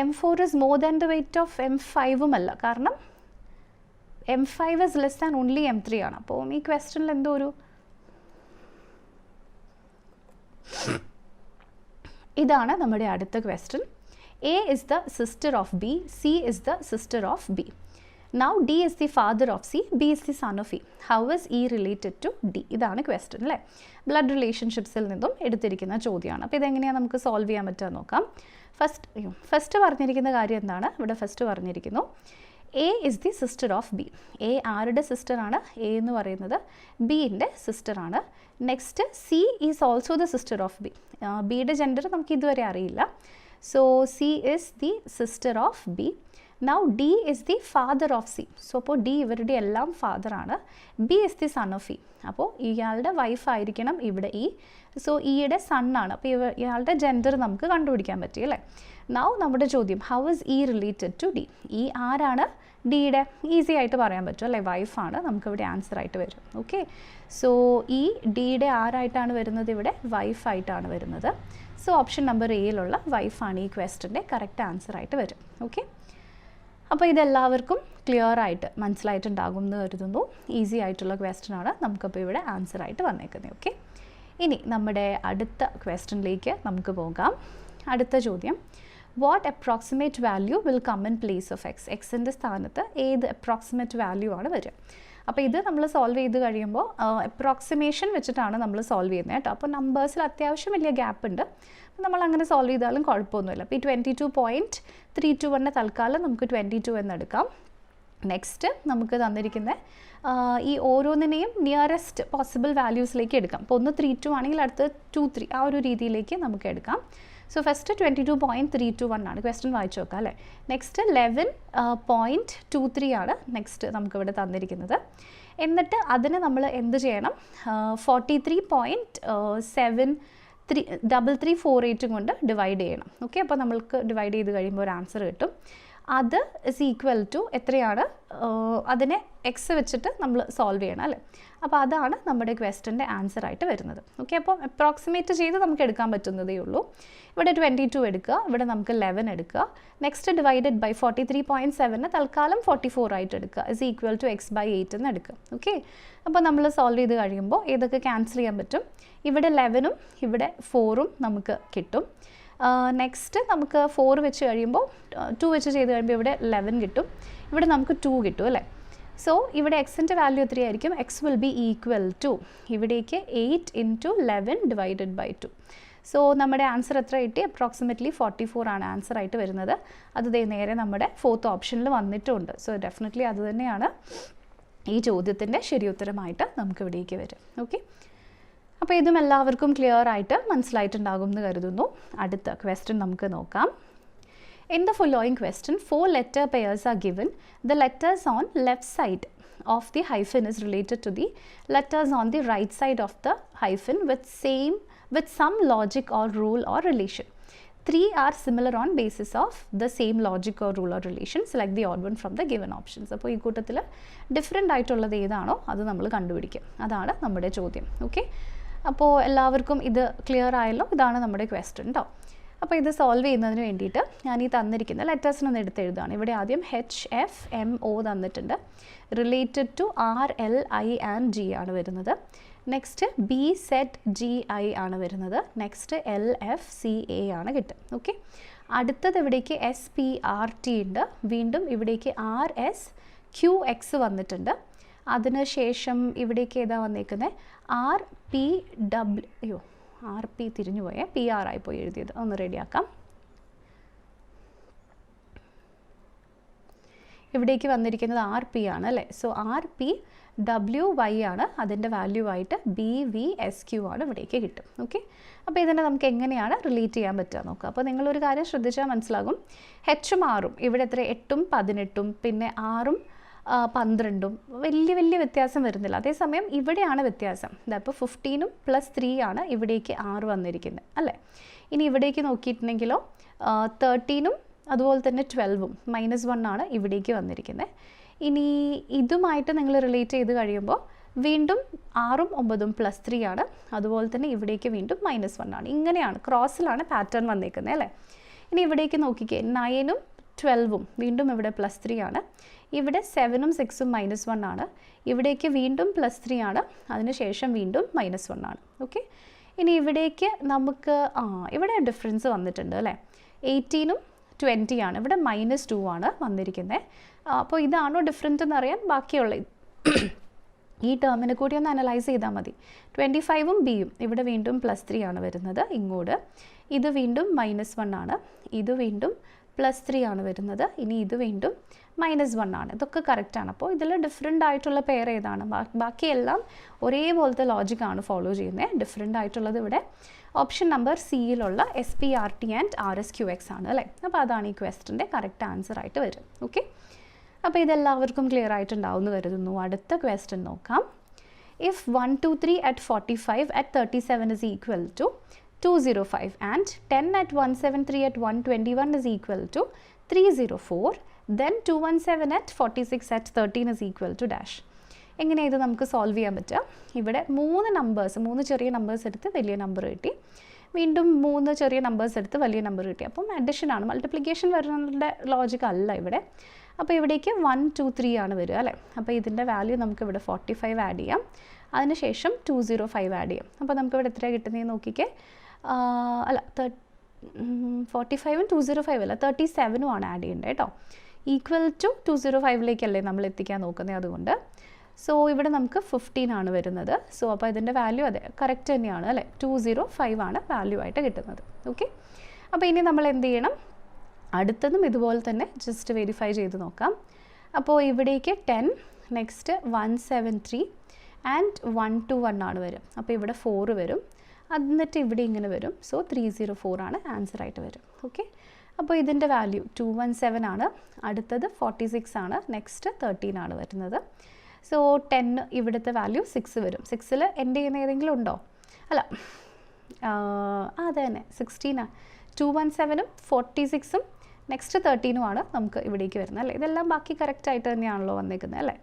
M4 is more than the weight of M5ഉം അല്ല, കാരണം M5 is less than only M3 ആണ്. അപ്പോൾ ഈ ക്വസ്റ്റനിൽ എന്തോ ഒരു ഇതാണ് നമ്മുടെ അടുത്ത question. A is the sister of B, C is the sister of B. Now D is the father of C, B is the son of E. How is E related to D? ഇതാണ് ക്വസ്റ്റൻ അല്ലേ. ബ്ലഡ് റിലേഷൻഷിപ്സിൽ നിന്നും എടുത്തിരിക്കുന്ന ചോദ്യമാണ്. അപ്പോൾ ഇതെങ്ങനെയാണ് നമുക്ക് സോൾവ് ചെയ്യാൻ പറ്റുക നോക്കാം. ഫസ്റ്റ് പറഞ്ഞിരിക്കുന്ന കാര്യം എന്താണ്? ഇവിടെ ഫസ്റ്റ് പറഞ്ഞിരിക്കുന്നു A is the sister of B. A ആരുടെ സിസ്റ്ററാണ്? A എന്ന് പറയുന്നത് ബിൻ്റെ സിസ്റ്ററാണ്. Next C is also the sister of B. ബിയുടെ ജെൻഡർ നമുക്ക് ഇതുവരെ അറിയില്ല. So C is the sister of B. Now D is the father of C. So അപ്പോൾ D ഇവരുടെ എല്ലാം ഫാദറാണ്. B is the son of E. അപ്പോൾ ഇയാളുടെ വൈഫ് ആയിരിക്കണം ഇവിടെ E. സോ ഇയുടെ സണ്ണാണ്. അപ്പോൾ ഇയാളുടെ ജെൻഡർ നമുക്ക് കണ്ടുപിടിക്കാൻ പറ്റി അല്ലേ. നൗ നമ്മുടെ ചോദ്യം, how is E related to D? ഈ ആരാണ്? ഡിയുടെ ഈസി ആയിട്ട് പറയാൻ പറ്റും അല്ലേ, വൈഫാണ്. നമുക്കിവിടെ ആൻസർ ആയിട്ട് വരും. ഓക്കെ, സോ ഈ ഡിയുടെ ആരായിട്ടാണ് വരുന്നത്? ഇവിടെ വൈഫായിട്ടാണ് വരുന്നത്. സോ ഓപ്ഷൻ നമ്പർ എയിലുള്ള വൈഫാണ് ഈ ക്വസ്റ്റൻ്റെ കറക്റ്റ് ആൻസർ ആയിട്ട് വരും. ഓക്കെ, അപ്പോൾ ഇതെല്ലാവർക്കും ക്ലിയർ ആയിട്ട് മനസ്സിലായിട്ടുണ്ടാകും എന്ന് കരുതുന്നു. ഈസി ആയിട്ടുള്ള ക്വസ്റ്റനാണ് നമുക്കപ്പോൾ ഇവിടെ ആൻസർ ആയിട്ട് വന്നേക്കുന്നത്. ഓക്കെ, ഇനി നമ്മുടെ അടുത്ത ക്വസ്റ്റനിലേക്ക് നമുക്ക് പോകാം. അടുത്ത ചോദ്യം, what approximate value will come in place of X? എക്സിൻ്റെ സ്ഥാനത്ത് ഏത് അപ്രോക്സിമേറ്റ് വാല്യൂ ആണ് വരിക? അപ്പോൾ ഇത് നമ്മൾ സോൾവ് ചെയ്ത് കഴിയുമ്പോൾ അപ്രോക്സിമേഷൻ വെച്ചിട്ടാണ് നമ്മൾ സോൾവ് ചെയ്യുന്നത് കേട്ടോ. അപ്പോൾ നമ്പേഴ്സിൽ അത്യാവശ്യം വലിയ ഗ്യാപ്പ് ഉണ്ട്. നമ്മൾ അങ്ങനെ സോൾവ് ചെയ്താലും കുഴപ്പമൊന്നുമില്ല. അപ്പോൾ ഈ 22.321 തൽക്കാലം നമുക്ക് 22 എന്നെടുക്കാം. നെക്സ്റ്റ് നമുക്ക് തന്നിരിക്കുന്ന ഈ ഓരോന്നിനെയും നിയറസ്റ്റ് പോസിബിൾ വാല്യൂസിലേക്ക് എടുക്കാം. അപ്പോൾ ഒന്ന് 32 ആണെങ്കിൽ അടുത്ത് 23 ആ ഒരു രീതിയിലേക്ക് നമുക്ക് എടുക്കാം. സോ ഫസ്റ്റ് 22.321 ആണ്. ക്വസ്റ്റ്യൻ വായിച്ചു നോക്കാം അല്ലേ. നെക്സ്റ്റ് 11.23 ആണ് നെക്സ്റ്റ് നമുക്കിവിടെ തന്നിരിക്കുന്നത്. എന്നിട്ട് അതിന് നമ്മൾ എന്ത് ചെയ്യണം, 43.7348 കൊണ്ട് ഡിവൈഡ് ചെയ്യണം. ഓക്കെ, അപ്പോൾ നമ്മൾക്ക് ഡിവൈഡ് ചെയ്ത് കഴിയുമ്പോൾ ഒരു ആൻസർ കിട്ടും. അത് ഇസ് ഈക്വൽ ടു എത്രയാണ്, അതിനെ എക്സ് വെച്ചിട്ട് നമ്മൾ സോൾവ് ചെയ്യണം അല്ലേ. അപ്പോൾ അതാണ് നമ്മുടെ ക്വസ്റ്റ്യൻ്റെ ആൻസർ ആയിട്ട് വരുന്നത്. ഓക്കെ, അപ്പോൾ അപ്രോക്സിമേറ്റ് ചെയ്ത് നമുക്ക് എടുക്കാൻ പറ്റുന്നതേ ഉള്ളൂ. ഇവിടെ 22 എടുക്കുക, ഇവിടെ നമുക്ക് 11 എടുക്കുക. നെക്സ്റ്റ് ഡിവൈഡഡ് ബൈ 43.7 തൽക്കാലം 44 ആയിട്ട് എടുക്കുക. ഇസ് ഈക്വൽ ടു x/8 എന്ന് എടുക്കുക. ഓക്കെ, അപ്പോൾ നമ്മൾ സോൾവ് ചെയ്ത് കഴിയുമ്പോൾ ഏതൊക്കെ ക്യാൻസൽ ചെയ്യാൻ പറ്റും, ഇവിടെ 11ഉം ഇവിടെ 4ഉം നമുക്ക് കിട്ടും. നെക്സ്റ്റ് നമുക്ക് 4 വെച്ച് കഴിയുമ്പോൾ 2 വെച്ച് ചെയ്ത് കഴിയുമ്പോൾ ഇവിടെ 11 കിട്ടും, ഇവിടെ നമുക്ക് 2 കിട്ടും അല്ലേ. സോ ഇവിടെ എക്സിൻ്റെ വാല്യൂ എത്രയായിരിക്കും, X will be equal to ഇവിടേക്ക് 8 × 11 ഡിവൈഡഡ് ബൈ 2. സോ നമ്മുടെ ആൻസർ എത്ര കിട്ടി, അപ്രോക്സിമേറ്റ്ലി 44 ആണ് ആൻസർ ആയിട്ട് വരുന്നത്. അത് നേരെ നമ്മുടെ 4th ഓപ്ഷനിൽ വന്നിട്ടുമുണ്ട്. സോ ഡെഫിനറ്റ്ലി അത് തന്നെയാണ് ഈ ചോദ്യത്തിൻ്റെ ശരിയുത്തരമായിട്ട് നമുക്ക് ഇവിടേക്ക് വരും. ഓക്കെ, അപ്പോൾ ഇതും എല്ലാവർക്കും ക്ലിയർ ആയിട്ട് മനസ്സിലായിട്ടുണ്ടാകും എന്ന് കരുതുന്നു. അടുത്ത ക്വസ്റ്റ്യൻ നമുക്ക് നോക്കാം. In the following question, 4 letter pairs are given. The letters on left side of the hyphen is related to the letters on the right side of the hyphen with some logic or rule or relation. 3 are similar on basis of the same logic or rule or relation. Select the odd one from the given options. അപ്പോൾ ഈ കൂട്ടത്തിൽ ഡിഫറെൻ്റ് ആയിട്ടുള്ളത് ഏതാണോ അത് നമ്മൾ കണ്ടുപിടിക്കും. അതാണ് നമ്മുടെ ചോദ്യം. ഓക്കെ, അപ്പോൾ എല്ലാവർക്കും ഇത് ക്ലിയർ ആയല്ലോ. ഇതാണ് നമ്മുടെ ക്വസ്റ്റ്യൻ കേട്ടോ. അപ്പോൾ ഇത് സോൾവ് ചെയ്യുന്നതിന് വേണ്ടിയിട്ട് ഞാൻ ഈ തന്നിരിക്കുന്ന ലെറ്റേഴ്സിനൊന്ന് എടുത്ത് എഴുതുകയാണ്. ഇവിടെ ആദ്യം HFMO തന്നിട്ടുണ്ട്. Related to RLI and G ആണ് വരുന്നത്. നെക്സ്റ്റ് BZGI ആണ് വരുന്നത്. നെക്സ്റ്റ് LFCA ആണ് കിട്ടുക. ഓക്കെ, അടുത്തത് ഇവിടേക്ക് SPRT ഉണ്ട്. വീണ്ടും ഇവിടേക്ക് RSQX വന്നിട്ടുണ്ട്. അതിനുശേഷം ഇവിടേക്ക് ഏതാ വന്നേക്കുന്നത്, RP തിരിഞ്ഞു പോയേ, PR ആയിപ്പോയി എഴുതിയത്. ഒന്ന് റെഡിയാക്കാം. ഇവിടേക്ക് വന്നിരിക്കുന്നത് RP ആണ് അല്ലേ. സോ RPWY ആണ്, അതിൻ്റെ വാല്യൂ ആയിട്ട് BVSQ ആണ് ഇവിടേക്ക് കിട്ടും. ഓക്കെ, അപ്പോൾ ഇതിനെ നമുക്ക് എങ്ങനെയാണ് റിലേറ്റ് ചെയ്യാൻ പറ്റുക നോക്കുക. അപ്പോൾ നിങ്ങളൊരു കാര്യം ശ്രദ്ധിച്ചാൽ മനസ്സിലാകും, Hഉം Rഉം ഇവിടെ എത്ര 8ഉം 18ഉം പിന്നെ 6ഉം 12ഉം വലിയ വ്യത്യാസം വരുന്നില്ല. അതേസമയം ഇവിടെയാണ് വ്യത്യാസം. അപ്പോൾ 15ഉം +3 ആണ് ഇവിടേക്ക് 6 വന്നിരിക്കുന്നത് അല്ലേ. ഇനി ഇവിടേക്ക് നോക്കിയിട്ടുണ്ടെങ്കിലോ 13ഉം അതുപോലെ തന്നെ 12ഉം -1 ആണ് ഇവിടേക്ക് വന്നിരിക്കുന്നത്. ഇനി ഇതുമായിട്ട് നിങ്ങൾ റിലേറ്റ് ചെയ്ത് കഴിയുമ്പോൾ വീണ്ടും 6ഉം 9ഉം +3 ആണ്. അതുപോലെ തന്നെ ഇവിടേക്ക് വീണ്ടും -1 ആണ്. ഇങ്ങനെയാണ്, ക്രോസിലാണ് പാറ്റേൺ വന്നേക്കുന്നത് അല്ലേ. ഇനി ഇവിടേക്ക് നോക്കിക്കേ, 9ഉം 12ഉം വീണ്ടും ഇവിടെ +3 ആണ്. ഇവിടെ 7ഉം 6ഉം -1 ആണ്. ഇവിടേക്ക് വീണ്ടും +3 ആണ്. അതിനുശേഷം വീണ്ടും -1 ആണ്. ഓക്കെ, ഇനി ഇവിടേക്ക് നമുക്ക് ഇവിടെ ഡിഫറൻസ് വന്നിട്ടുണ്ട് അല്ലേ. 18ഉം 20 ആണ്. ഇവിടെ -2 ആണ് വന്നിരിക്കുന്നത്. അപ്പോൾ ഇതാണോ ഡിഫറൻറ്റ് എന്നറിയാൻ ബാക്കിയുള്ള ഈ ടേമിനെ കൂടി ഒന്ന് അനലൈസ് ചെയ്താൽ മതി. 25ഉം Bയും ഇവിടെ വീണ്ടും +3 ആണ് വരുന്നത് ഇങ്ങോട്ട്. ഇത് വീണ്ടും -1 ആണ്. ഇത് വീണ്ടും +3 ആണ് വരുന്നത്. ഇനി ഇത് വീണ്ടും -1 ആണ്. ഇതൊക്കെ കറക്റ്റാണ്. അപ്പോൾ ഇതിൽ ഡിഫറെൻ്റ് ആയിട്ടുള്ള പെയർ ഏതാണ്, ബാക്കിയെല്ലാം ഒരേപോലത്തെ ലോജിക്കാണ് ഫോളോ ചെയ്യുന്നത്. ഡിഫറെൻ്റ് ആയിട്ടുള്ളത് ഇവിടെ ഓപ്ഷൻ നമ്പർ സിയിലുള്ള SPRT ആൻഡ് RSQX ആണ് അല്ലേ. അപ്പോൾ അതാണ് ഈ ക്വസ്റ്റ്യൻ്റെ കറക്റ്റ് ആൻസർ ആയിട്ട് വരും. ഓക്കെ, അപ്പോൾ ഇതെല്ലാവർക്കും ക്ലിയർ ആയിട്ടുണ്ടാവുമെന്ന് കരുതുന്നു. അടുത്ത ക്വസ്റ്റ്യൻ നോക്കാം. If 1 2 3 at 45 at 37 is equal to 205 and 10 at 173 at 121 is equal to 304, then 217 at 46 at 13 is equal to dash. എങ്ങനെയാണ് ഇത് നമുക്ക് സോൾവ് ചെയ്യാൻ പറ്റുക? ഇവിടെ 3 ചെറിയ നമ്പേഴ്സ് എടുത്ത് വലിയ നമ്പർ കിട്ടി. വീണ്ടും 3 ചെറിയ നമ്പേഴ്സ് എടുത്ത് വലിയ നമ്പർ കിട്ടി. അപ്പം അഡിഷൻ ആണ്, മൾട്ടിപ്ലിക്കേഷൻ വരുന്നതിൻ്റെ ലോജിക് അല്ല ഇവിടെ. അപ്പോൾ ഇവിടേക്ക് 1 2 3 ആണ് വരിക അല്ലേ. അപ്പോൾ ഇതിൻ്റെ വാല്യൂ നമുക്ക് ഇവിടെ 45 ആഡ് ചെയ്യാം. അതിനുശേഷം 205 ആഡ് ചെയ്യാം. അപ്പോൾ നമുക്ക് ഇവിടെ എത്രയാണ് കിട്ടുന്നതെന്ന് നോക്കിക്കേ. അല്ല 45ഉം 205 അല്ല 37ഉം ആണ് ആഡ് ചെയ്യേണ്ടത് കേട്ടോ. ഈക്വൽ ടു 205ലേക്കല്ലേ നമ്മൾ എത്തിക്കാൻ നോക്കുന്നത്. അതുകൊണ്ട് സോ ഇവിടെ നമുക്ക് 15 ആണ് വരുന്നത്. സോ അപ്പോൾ ഇതിൻ്റെ വാല്യൂ അതെ കറക്റ്റ് തന്നെയാണ് അല്ലേ, 205 ആണ് വാല്യൂ ആയിട്ട് കിട്ടുന്നത്. ഓക്കെ, അപ്പോൾ ഇനി നമ്മൾ എന്ത് ചെയ്യണം, അടുത്തതും ഇതുപോലെ തന്നെ ജസ്റ്റ് വെരിഫൈ ചെയ്ത് നോക്കാം. അപ്പോൾ ഇവിടേക്ക് 10, നെക്സ്റ്റ് 173 ആൻഡ് 121 ആണ് വരും. അപ്പോൾ ഇവിടെ 4 വരും, എന്നിട്ട് ഇവിടെ ഇങ്ങനെ വരും. സോ 304 ആണ് ആൻസർ ആയിട്ട് വരും. ഓക്കെ, അപ്പോൾ ഇതിൻ്റെ വാല്യൂ 217 ആണ്, അടുത്തത് 46 ആണ്, നെക്സ്റ്റ് 13 ആണ് വരുന്നത്. സോ 10 ഇവിടുത്തെ വാല്യൂ 6 വരും. 6ൽ എൻ്റെ ചെയ്യുന്ന ഏതെങ്കിലും ഉണ്ടോ? അല്ല, അത് തന്നെ 16 217ഉം 46ഉം നെക്സ്റ്റ് 13ഉം ആണ് നമുക്ക് ഇവിടേക്ക് വരുന്നത് അല്ലേ. ഇതെല്ലാം ബാക്കി കറക്റ്റായിട്ട് തന്നെയാണല്ലോ വന്നേക്കുന്നത് അല്ലേ.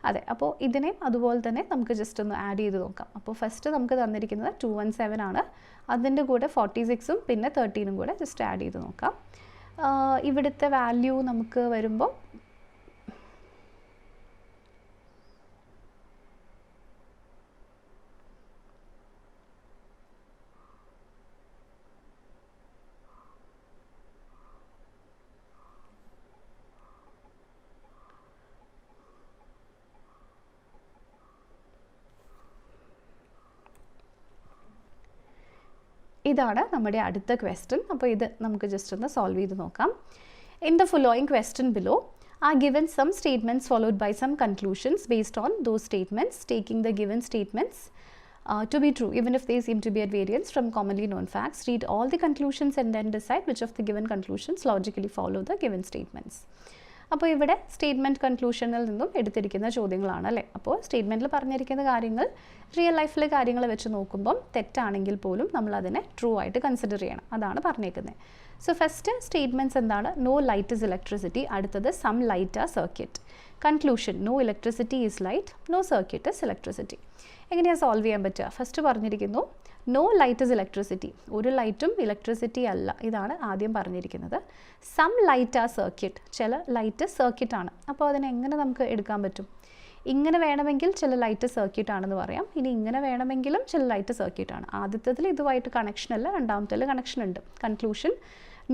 അതെ, അപ്പോൾ ഇതിനെയും അതുപോലെ തന്നെ നമുക്ക് ജസ്റ്റ് ഒന്ന് ആഡ് ചെയ്ത് നോക്കാം. അപ്പോൾ ഫസ്റ്റ് നമുക്ക് തന്നിരിക്കുന്നത് 217 ആണ്, അതിൻ്റെ കൂടെ 46ഉം പിന്നെ 13ഉം കൂടെ ജസ്റ്റ് ആഡ് ചെയ്ത് നോക്കാം. ഇവിടുത്തെ വാല്യൂ നമുക്ക് വരുമ്പോൾ ഇതാണ് നമ്മുടെ അടുത്ത ക്വസ്റ്റ്യൻ. അപ്പോൾ ഇത് നമുക്ക് ജസ്റ്റ് ഒന്ന് സോൾവ് ചെയ്ത് നോക്കാം. In the following question below are given some statements followed by some conclusions based on those statements taking the given statements to be true even if they seem to be at variance from commonly known facts. Read all the conclusions and then decide which of the given conclusions logically follow the given statements. അപ്പോൾ ഇവിടെ സ്റ്റേറ്റ്മെൻറ്റ് കൺക്ലൂഷനിൽ നിന്നും എടുത്തിരിക്കുന്ന ചോദ്യങ്ങളാണ് അല്ലേ. അപ്പോൾ സ്റ്റേറ്റ്മെൻറ്റിൽ പറഞ്ഞിരിക്കുന്ന കാര്യങ്ങൾ റിയൽ ലൈഫിലെ കാര്യങ്ങൾ വെച്ച് നോക്കുമ്പം തെറ്റാണെങ്കിൽ പോലും നമ്മൾ അതിനെ ട്രൂ ആയിട്ട് കൺസിഡർ ചെയ്യണം, അതാണ് പറഞ്ഞേക്കുന്നത്. സോ ഫസ്റ്റ് സ്റ്റേറ്റ്മെൻറ്റ്സ് എന്താണ്? നോ ലൈറ്റ് ഇസ് ഇലക്ട്രിസിറ്റി, അടുത്തത് some light are circuit. Conclusion no electricity is light, no circuit is electricity. എങ്ങനെയാണ് സോൾവ് ചെയ്യാൻ പറ്റുക? ഫസ്റ്റ് പറഞ്ഞിരിക്കുന്നു നോ ലൈറ്റ് ഇസ് ഇലക്ട്രിസിറ്റി, ഒരു ലൈറ്റും ഇലക്ട്രിസിറ്റി അല്ല, ഇതാണ് ആദ്യം പറഞ്ഞിരിക്കുന്നത്. സം ലൈറ്റ് ആ സർക്യൂട്ട്, ചില ലൈറ്റ് സർക്യൂട്ടാണ്. അപ്പോൾ അതിനെങ്ങനെ നമുക്ക് എടുക്കാൻ പറ്റും? ഇങ്ങനെ വേണമെങ്കിൽ ചില ലൈറ്റ് സർക്യൂട്ട് ആണെന്ന് പറയാം, ഇനി ഇങ്ങനെ വേണമെങ്കിലും ചില ലൈറ്റ് സർക്യൂട്ടാണ്. ആദ്യത്തിൽ ഇതുമായിട്ട് കണക്ഷൻ അല്ല, രണ്ടാമത്തിൽ കണക്ഷൻ ഉണ്ട്. Conclusion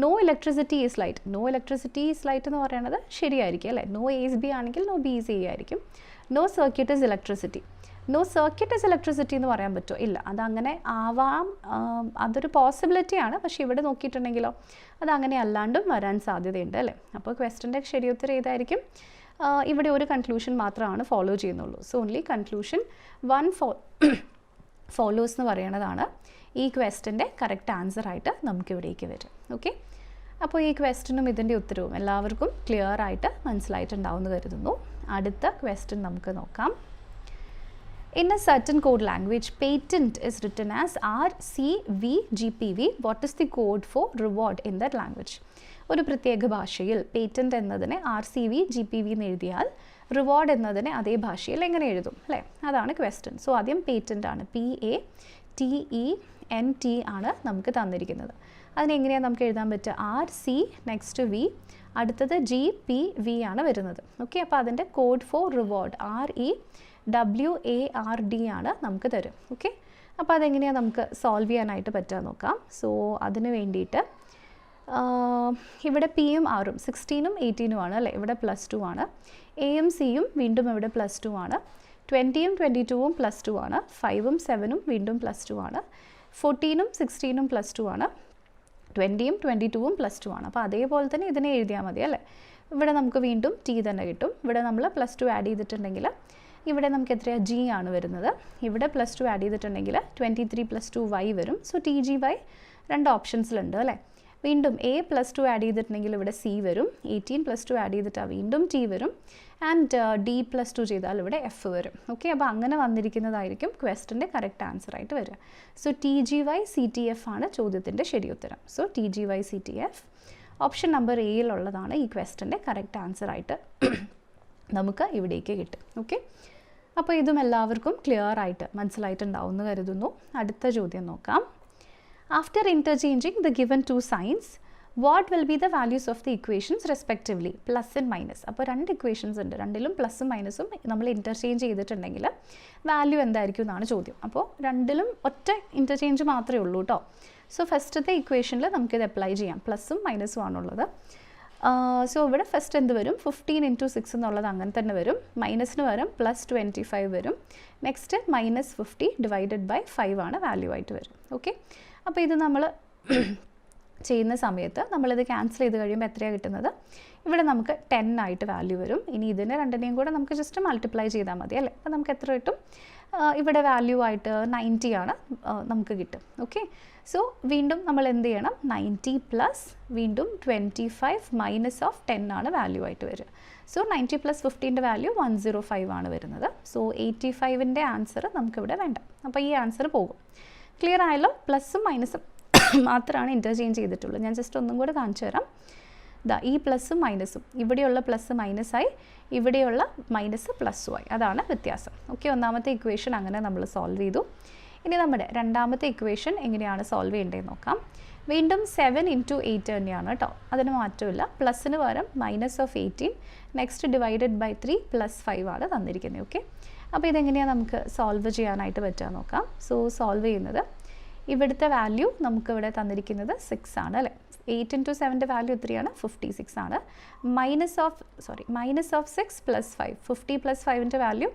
no electricity is light, no electricity is light എന്ന് പറയുന്നത് ശരിയായിരിക്കും അല്ലേ. നോ എ ഈസ് ബി ആണെങ്കിൽ നോ ബി ഈസ് എ ആയിരിക്കും. No circuit is electricity, no circuit is electricity എന്ന് പറയാൻ പറ്റുമോ? ഇല്ല, അതങ്ങനെ ആവാം, അതൊരു പോസിബിലിറ്റിയാണ്. പക്ഷേ ഇവിടെ നോക്കിയിട്ടുണ്ടെങ്കിലോ അതങ്ങനെ അല്ലാണ്ടും വരാൻ സാധ്യതയുണ്ട് അല്ലേ. അപ്പോൾ ക്വസ്റ്റ്യൻ്റെ ശരിയുത്തരം ഏതായിരിക്കും? ഇവിടെ ഒരു കൺക്ലൂഷൻ മാത്രമാണ് ഫോളോ ചെയ്യുന്നുള്ളൂ. സോ ഓൺലി കൺക്ലൂഷൻ 1 ഫോളോസ് എന്ന് പറയുന്നതാണ് ഈ ക്വസ്റ്റ്യൻ്റെ കറക്റ്റ് ആൻസർ ആയിട്ട് നമുക്കിവിടേക്ക് വരും. ഓക്കെ, അപ്പോൾ ഈ ക്വസ്റ്റ്യനും ഇതിൻ്റെ ഉത്തരവും എല്ലാവർക്കും ക്ലിയർ ആയിട്ട് മനസ്സിലായിട്ടുണ്ടാവുമെന്ന് കരുതുന്നു. അടുത്ത ക്വസ്റ്റ്യൻ നമുക്ക് നോക്കാം. In a certain code language, patent is written as RCVGPV. What is the code for reward in that language? ഒരു പ്രത്യേക ഭാഷയിൽ പേറ്റൻറ്റ് എന്നതിനെ RCVGPV എന്ന് എഴുതിയാൽ റിവാർഡ് എന്നതിനെ അതേ ഭാഷയിൽ എങ്ങനെ എഴുതും അല്ലേ, അതാണ് ക്വസ്റ്റ്യൻ. സോ ആദ്യം പേറ്റൻ്റ് ആണ്, PATENT ആണ് നമുക്ക് തന്നിരിക്കുന്നത്. അതിനെങ്ങനെയാണ് നമുക്ക് എഴുതാൻ പറ്റുക? RC നെക്സ്റ്റ് V, അടുത്തത് GPV ആണ് വരുന്നത്. ഓക്കെ, അപ്പോൾ അതിൻ്റെ കോഡ് ഫോർ റിവാർഡ് REWARD ആണ് നമുക്ക് തരും. ഓക്കെ, അപ്പോൾ അതെങ്ങനെയാണ് നമുക്ക് സോൾവ് ചെയ്യാനായിട്ട് പറ്റുക നോക്കാം. സോ അതിന് വേണ്ടിയിട്ട് ഇവിടെ Pയും Rഉം 16ഉം 18ഉം ആണ് അല്ലേ, ഇവിടെ +2 ആണ്. Aയും Cയും വീണ്ടും ഇവിടെ +2 ആണ്. 20യും 22ഉം +2 ആണ്. 5ഉം 7ഉം വീണ്ടും +2 ആണ്. 14ഉം 16ഉം +2 ആണ്. 20യും 22ഉം +2 ആണ്. അപ്പോൾ അതേപോലെ തന്നെ ഇതിനെ എഴുതിയാൽ മതി അല്ലേ. ഇവിടെ നമുക്ക് വീണ്ടും T തന്നെ കിട്ടും. ഇവിടെ നമ്മൾ +2 ആഡ് ചെയ്തിട്ടുണ്ടെങ്കിൽ ഇവിടെ നമുക്ക് എത്രയാണ്? G ആണ് വരുന്നത്. ഇവിടെ +2 ആഡ് ചെയ്തിട്ടുണ്ടെങ്കിൽ 23 + 2 Y വരും. സോ TGY രണ്ട് ഓപ്ഷൻസിലുണ്ട് അല്ലേ. വീണ്ടും A +2 ആഡ് ചെയ്തിട്ടുണ്ടെങ്കിൽ ഇവിടെ C വരും. 18 +2 ആഡ് ചെയ്തിട്ടാൽ വീണ്ടും T വരും. ആൻഡ് D +2 ചെയ്താൽ ഇവിടെ F വരും. ഓക്കെ, അപ്പോൾ അങ്ങനെ വന്നിരിക്കുന്നതായിരിക്കും ക്വസ്റ്റ്യൻ്റെ കറക്റ്റ് ആൻസർ ആയിട്ട് വരിക. സോ TGY CTF ആണ് ചോദ്യത്തിൻ്റെ ശരിയുത്തരം. So TGY CTF option number എയിലുള്ളതാണ് ഈ ക്വസ്റ്റ്യൻ്റെ കറക്റ്റ് ആൻസർ ആയിട്ട് നമുക്ക് ഇവിടേക്ക് കിട്ടും. ഓക്കെ, അപ്പോൾ ഇതും എല്ലാവർക്കും ക്ലിയർ ആയിട്ട് മനസ്സിലായിട്ടുണ്ടാവും എന്ന് കരുതുന്നു. അടുത്ത ചോദ്യം നോക്കാം. After interchanging the given two signs what will be the values of the equations respectively? Plus and minus. അപ്പോൾ രണ്ട് ഇക്വേഷൻസ് ഉണ്ട്, രണ്ടിലും പ്ലസും മൈനസും നമ്മൾ ഇൻ്റർചേഞ്ച് ചെയ്തിട്ടുണ്ടെങ്കിൽ വാല്യൂ എന്തായിരിക്കും എന്നാണ് ചോദ്യം. അപ്പോൾ രണ്ടിലും ഒറ്റ ഇൻ്റർചേഞ്ച് മാത്രമേ ഉള്ളൂ കേട്ടോ. സോ ഫസ്റ്റത്തെ ഇക്വേഷനിൽ നമുക്കിത് അപ്ലൈ ചെയ്യാം, പ്ലസും മൈനസും ആണുള്ളത്. സോ ഇവിടെ ഫസ്റ്റ് എന്ത് വരും 15 × 6 എന്നുള്ളത് അങ്ങനെ തന്നെ വരും. മൈനസിന് വരും +25 വരും. നെക്സ്റ്റ് -50 / 5 ആണ് വാല്യൂ ആയിട്ട് വരും. ഓക്കെ, അപ്പോൾ ഇത് നമ്മൾ ചെയ്യുന്ന സമയത്ത് നമ്മളിത് ക്യാൻസൽ ചെയ്ത് കഴിയുമ്പോൾ എത്രയാണ് കിട്ടുന്നത്? ഇവിടെ നമുക്ക് 10 ആയിട്ട് വാല്യൂ വരും. ഇനി ഇതിനെ രണ്ടിനെയും കൂടെ നമുക്ക് ജസ്റ്റ് മൾട്ടിപ്ലൈ ചെയ്താൽ മതി അല്ലേ. അപ്പോൾ നമുക്ക് എത്ര കിട്ടും? ഇവിടെ വാല്യൂ ആയിട്ട് 90 ആണ് നമുക്ക് കിട്ടും. ഓക്കെ, സോ വീണ്ടും നമ്മൾ എന്ത് ചെയ്യണം? 90 പ്ലസ് വീണ്ടും 25 - 10 ആണ് വാല്യൂ ആയിട്ട് വരിക. സോ 90 + 15ൻ്റെ വാല്യൂ 105 ആണ് വരുന്നത്. സോ 85ൻ്റെ ആൻസർ നമുക്കിവിടെ വേണ്ട. അപ്പോൾ ഈ ആൻസർ പോകും. ക്ലിയർ ആയല്ലോ? പ്ലസും മൈനസും മാത്രമാണ് ഇൻ്റർചേഞ്ച് ചെയ്തിട്ടുള്ളൂ. ഞാൻ ജസ്റ്റ് ഒന്നും കൂടെ കാണിച്ചു തരാം. ഈ പ്ലസും മൈനസും, ഇവിടെയുള്ള പ്ലസ് മൈനസായി, ഇവിടെയുള്ള മൈനസ് പ്ലസ്സുമായി. അതാണ് വ്യത്യാസം. ഓക്കെ, ഒന്നാമത്തെ ഇക്വേഷൻ അങ്ങനെ നമ്മൾ സോൾവ് ചെയ്തു. ഇനി നമ്മുടെ രണ്ടാമത്തെ ഇക്വേഷൻ എങ്ങനെയാണ് സോൾവ് ചെയ്യേണ്ടതെന്ന് നോക്കാം. വീണ്ടും 7 × 8 തന്നെയാണ് കേട്ടോ, അതിന് മാറ്റമില്ല. പ്ലസ്സിന് പകരം -18, നെക്സ്റ്റ് /3 +5 ആണ് തന്നിരിക്കുന്നത്. ഓക്കെ, അപ്പോൾ ഇതെങ്ങനെയാണ് നമുക്ക് സോൾവ് ചെയ്യാനായിട്ട് പറ്റുക നോക്കാം. സോ സോൾവ് ചെയ്യുന്നത്, ഇവിടുത്തെ വാല്യൂ നമുക്കിവിടെ തന്നിരിക്കുന്നത് 6 ആണ് അല്ലേ. 8 × 7ൻ്റെ വാല്യൂ എത്രയാണ്? 56 ആണ്. -6 + 5, 50 + 5ൻ്റെ വാല്യൂ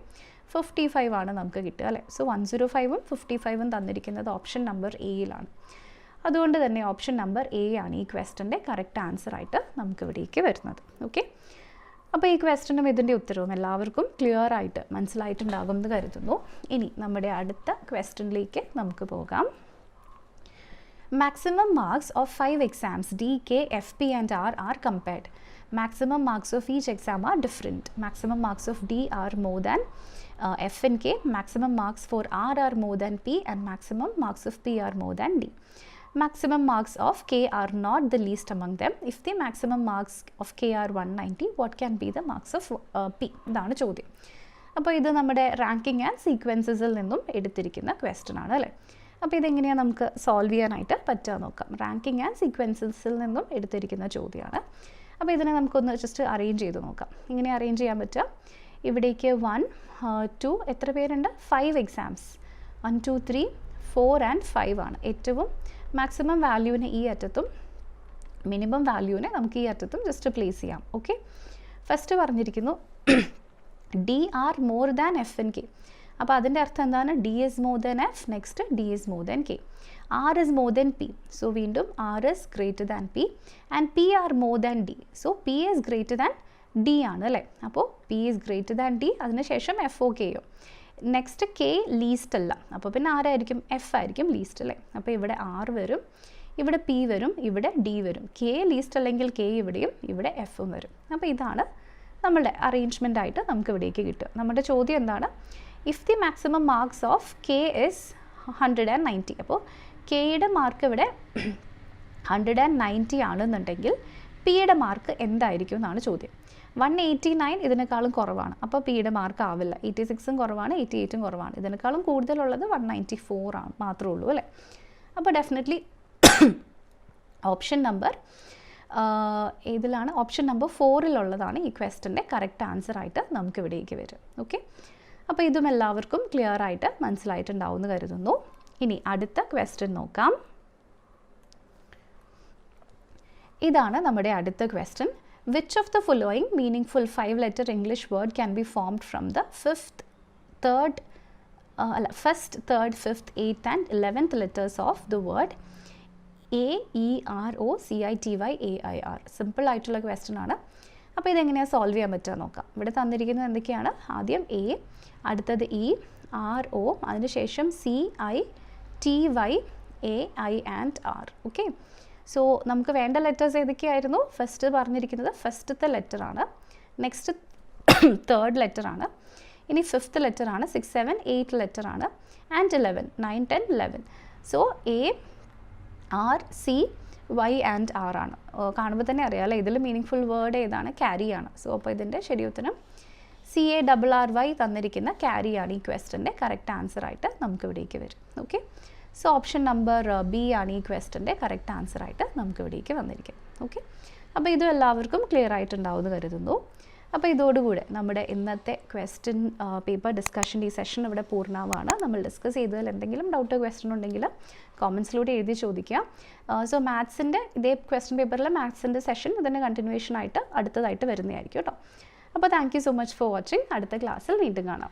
55 ആണ് നമുക്ക് കിട്ടുക അല്ലേ. സോ 105ഉം 55ഉം തന്നിരിക്കുന്നത് ഓപ്ഷൻ നമ്പർ എയിലാണ്. അതുകൊണ്ട് തന്നെ ഓപ്ഷൻ നമ്പർ എ ആണ് ഈ ക്വസ്റ്റൻ്റെ കറക്റ്റ് ആൻസർ ആയിട്ട് നമുക്ക് ഇവിടേക്ക് വരുന്നത്. ഓക്കെ, അപ്പോൾ ഈ ക്വസ്റ്റനും ഇതിൻ്റെ ഉത്തരവും എല്ലാവർക്കും ക്ലിയർ ആയിട്ട് മനസ്സിലായിട്ടുണ്ടാകും എന്ന് കരുതുന്നു. ഇനി നമ്മുടെ അടുത്ത ക്വസ്റ്റനിലേക്ക് നമുക്ക് പോകാം. Maximum marks of 5 exams D, K, FP and R are compared. Maximum marks of each exam are different. Maximum marks of D are more than F and K. Maximum marks for R are more than P and maximum marks of P are more than D. Maximum marks of K are not the least among them. If the maximum marks of K are 190, what can be the marks of P? ഇതാണ് ചോദ്യം. അപ്പോൾ ഇത് നമ്മുടെ റാങ്കിങ് ആൻഡ് സീക്വൻസസിൽ നിന്നും എടുത്തിരിക്കുന്ന ക്വസ്റ്റൻ ആണ് അല്ലേ. അപ്പോൾ ഇതെങ്ങനെയാണ് നമുക്ക് സോൾവ് ചെയ്യാനായിട്ട് പറ്റുക നോക്കാം. റാങ്കിങ് ആൻഡ് സീക്വൻസസിൽ നിന്നും എടുത്തിരിക്കുന്ന ചോദ്യമാണ്. അപ്പോൾ ഇതിനെ നമുക്കൊന്ന് ജസ്റ്റ് അറേഞ്ച് ചെയ്ത് നോക്കാം. ഇങ്ങനെ അറേഞ്ച് ചെയ്യാൻ പറ്റുക. ഇവിടേക്ക് 1, 2 എത്ര പേരുണ്ട്? 5 എക്സാംസ്. 1, 2, 3, 4 and 5 ആണ്. ഏറ്റവും മാക്സിമം വാല്യൂവിനെ ഈ അറ്റത്തും മിനിമം വാല്യൂവിനെ നമുക്ക് ഈ അറ്റത്തും ജസ്റ്റ് പ്ലേസ് ചെയ്യാം. ഓക്കെ, ഫസ്റ്റ് പറഞ്ഞിരിക്കുന്നു D R more than F and K. അപ്പോൾ അതിൻ്റെ അർത്ഥം എന്താണ്? D is more than F, next D is more than K. R is more than P, so വീണ്ടും R is greater than P and P R more than D, so P is greater than D ആണ് അല്ലേ. അപ്പോൾ P is greater than D, അതിനുശേഷം എഫ് ഒ കെയോ. നെക്സ്റ്റ് കെ ലീസ്റ്റ് അല്ല, അപ്പോൾ പിന്നെ ആരായിരിക്കും? എഫ് ആയിരിക്കും ലീസ്റ്റ് അല്ലേ. അപ്പോൾ ഇവിടെ ആർ വരും, ഇവിടെ പി വരും, ഇവിടെ ഡി വരും. കെ ലീസ്റ്റ് അല്ലെങ്കിൽ കെ ഇവിടെയും, ഇവിടെ എഫും വരും. അപ്പോൾ ഇതാണ് നമ്മളുടെ അറേഞ്ച്മെൻ്റ് ആയിട്ട് നമുക്ക് ഇവിടേക്ക് കിട്ടുക. നമ്മുടെ ചോദ്യം എന്താണ്? If the maximum marks of K is 190, അപ്പോൾ കെയുടെ മാർക്ക് ഇവിടെ 190 ആണെന്നുണ്ടെങ്കിൽ പിയുടെ മാർക്ക് എന്തായിരിക്കും എന്നാണ് ചോദ്യം. 189 ഇതിനേക്കാളും കുറവാണ്, അപ്പോൾ പിയുടെ മാർക്ക് ആവില്ല. 86ഉം കുറവാണ്, 88ഉം കുറവാണ്. ഇതിനേക്കാളും കൂടുതലുള്ളത് 194 ആണ് മാത്രമേ ഉള്ളൂ അല്ലേ. അപ്പോൾ ഡെഫിനറ്റ്ലി ഓപ്ഷൻ നമ്പർ ഏതിലാണ്? ഓപ്ഷൻ നമ്പർ 4-ലുള്ളതാണ് ഈ ക്വസ്റ്റൻ്റെ കറക്റ്റ് ആൻസർ ആയിട്ട് നമുക്ക് ഇവിടേക്ക് വരും. ഓക്കെ, അപ്പോൾ ഇതും എല്ലാവർക്കും ക്ലിയർ ആയിട്ട് മനസ്സിലായിട്ടുണ്ടാവും എന്ന് കരുതുന്നു. ഇനി അടുത്ത ക്വസ്റ്റ്യൻ നോക്കാം. ഇതാണ് നമ്മുടെ അടുത്ത question. Which of the following meaningful 5-letter English word can be formed from the first, third, 5th, 8th and 11th letters of the word AEROCITYAIR? Simple ആയിട്ടുള്ള ക്വസ്റ്റ്യൻ ആണ്. അപ്പോൾ ഇതെങ്ങനെയാണ് സോൾവ് ചെയ്യാൻ പറ്റുക നോക്കാം. ഇവിടെ തന്നിരിക്കുന്നത് എന്തൊക്കെയാണ്? ആദ്യം എ, അടുത്തത് ഇ, ആർ ഒ, അതിനുശേഷം CITYAI and R. Okay, so നമുക്ക് വേണ്ട ലെറ്റേഴ്സ് ഏതൊക്കെയായിരുന്നു? ഫസ്റ്റ് പറഞ്ഞിരിക്കുന്നത് ഫസ്റ്റത്തെ ലെറ്ററാണ്, നെക്സ്റ്റ് തേർഡ് ലെറ്ററാണ്, ഇനി 5th ലെറ്ററാണ്, 6, 7, 8 ലെറ്ററാണ് and 11, 9, 10, 11. So A, R, C, Y and R ആണ്. കാണുമ്പോൾ തന്നെ അറിയാം അല്ലേ, ഇതിൽ മീനിങ് ഫുൾ വേർഡ് ഏതാണ്? ക്യാരി ആണ്. സോ അപ്പോൾ ഇതിൻ്റെ ശരി ഉത്തരം CARRY തന്നിരിക്കുന്ന ക്യാരിയാണ് ഈ ക്വസ്റ്റൻ്റെ കറക്റ്റ് ആൻസർ ആയിട്ട് നമുക്ക് ഇവിടേക്ക് വരും. Okay, so option number B ആണ് ഈ ക്വസ്റ്റൻ്റെ കറക്റ്റ് ആൻസർ ആയിട്ട് നമുക്ക് ഇവിടേക്ക് വന്നിരിക്കും. ഓക്കെ, അപ്പോൾ ഇതും എല്ലാവർക്കും ക്ലിയർ ആയിട്ടുണ്ടാവുമെന്ന് കരുതുന്നു. അപ്പോൾ ഇതോടുകൂടെ നമ്മുടെ ഇന്നത്തെ ക്വസ്റ്റ്യൻ പേപ്പർ ഡിസ്കഷൻ്റെ ഈ സെഷൻ ഇവിടെ പൂർണ്ണമാണ്. നമ്മൾ ഡിസ്കസ് ചെയ്തതിൽ എന്തെങ്കിലും ഡൗട്ടോ ക്വസ്റ്റ്യൻ ഉണ്ടെങ്കിൽ കോമൻസിലൂടെ എഴുതി ചോദിക്കുക. സോ മാത്സിൻ്റെ ഇതേ ക്വസ്റ്റ്യൻ പേപ്പറിലെ മാത്സിൻ്റെ സെഷൻ ഇതിൻ്റെ കണ്ടിന്യൂവേഷൻ ആയിട്ട് അടുത്തതായിട്ട് വരുന്നതായിരിക്കും കേട്ടോ. അപ്പോൾ thank you so much for watching. അടുത്ത ക്ലാസ്സിൽ വീണ്ടും കാണാം.